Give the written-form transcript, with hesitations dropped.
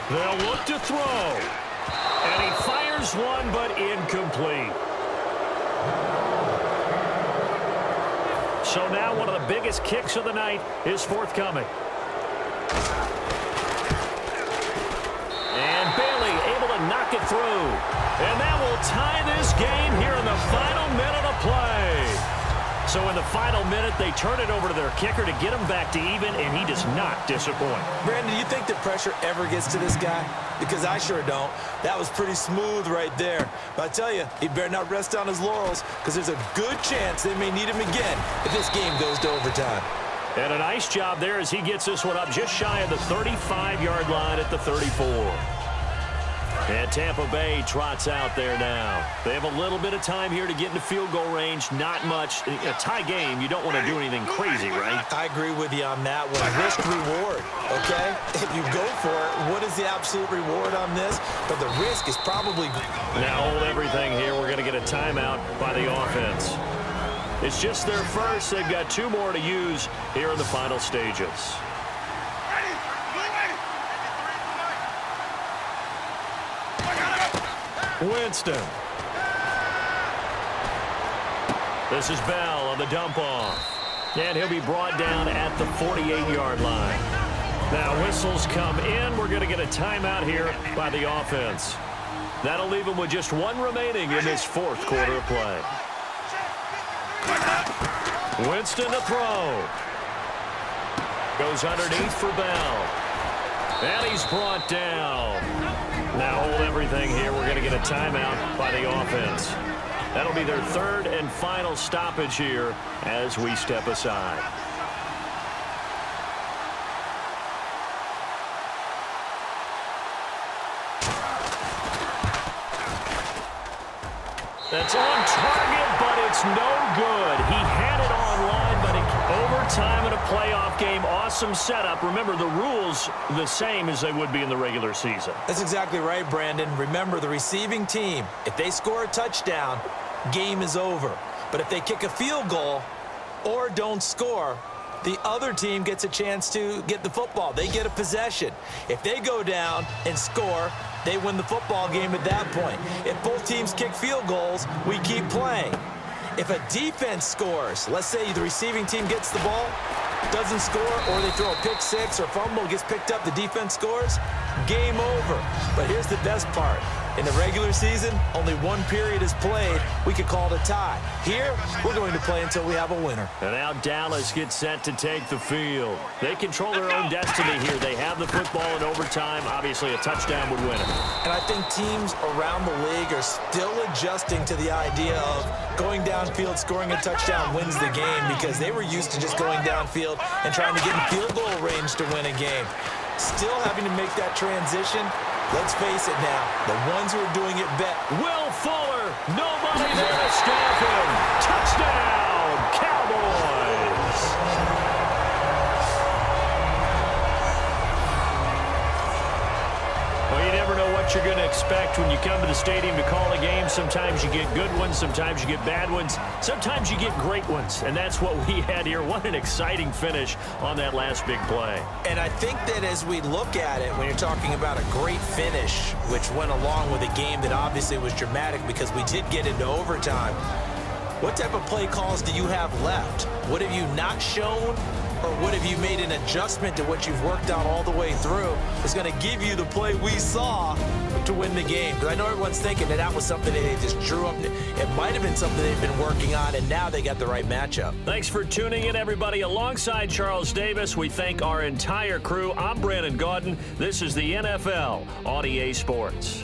They'll look to throw. And he fires one, but incomplete. So now one of the biggest kicks of the night is forthcoming. And Bailey able to knock it through. And that will tie this game here in the final minute of play. So in the final minute, they turn it over to their kicker to get him back to even, and he does not disappoint. Brandon, do you think the pressure ever gets to this guy? Because I sure don't. That was pretty smooth right there. But I tell you, he better not rest on his laurels, because there's a good chance they may need him again if this game goes to overtime. And a nice job there as he gets this one up just shy of the 35-yard line at the 34. And Tampa Bay trots out there now. They have a little bit of time here to get into field goal range. Not much. A tie game, you don't want to do anything crazy, right? I agree with you on that one. Risk-reward, okay? If you go for it, what is the absolute reward on this? But the risk is probably... Now hold everything here. We're going to get a timeout by the offense. It's just their first. They've got 2 more to use here in the final stages. Winston. This is Bell on the dump-off. And he'll be brought down at the 48-yard line. Now whistles come in. We're going to get a timeout here by the offense. That'll leave them with just 1 remaining in this 4th quarter of play. Winston to throw. Goes underneath for Bell. And he's brought down. Now hold everything here. We're going to get a timeout by the offense. That'll be their 3rd and final stoppage here as we step aside. That's on target, but it's no good. He had it online, but overtime in a playoff game, awesome setup. Remember, the rules the same as they would be in the regular season. That's exactly right, Brandon. Remember, the receiving team, if they score a touchdown, game is over. But if they kick a field goal or don't score, the other team gets a chance to get the football. They get a possession. If they go down and score, they win the football game at that point. If both teams kick field goals, we keep playing. If a defense scores, let's say the receiving team gets the ball, doesn't score, or they throw a pick six or fumble, gets picked up, the defense scores, game over. But here's the best part. In the regular season, only 1 period is played. We could call it a tie. Here, we're going to play until we have a winner. And now Dallas gets set to take the field. They control their own destiny here. They have the football in overtime. Obviously, a touchdown would win it. And I think teams around the league are still adjusting to the idea of going downfield, scoring a touchdown wins the game, because they were used to just going downfield and trying to get in field goal range to win a game. Still having to make that transition. Let's face it now, the ones who are doing it best. Will Fuller, nobody there to stop him. Touchdown, Cowboys. Well, you never know what you're going to expect when you come to the stadium to call a game. Sometimes you get good ones, sometimes you get bad ones, sometimes you get great ones. And that's what we had here. What an exciting finish on that last big play. And I think that as we look at it, when you're talking about a great finish, which went along with a game that obviously was dramatic because we did get into overtime, what type of play calls do you have left? What have you not shown? Or what have you made an adjustment to what you've worked out all the way through is going to give you the play we saw to win the game? Because I know everyone's thinking that was something that they just drew up. It might have been something they've been working on, and now they got the right matchup. Thanks for tuning in, everybody. Alongside Charles Davis, we thank our entire crew. I'm Brandon Gaudin. This is the NFL on EA Sports.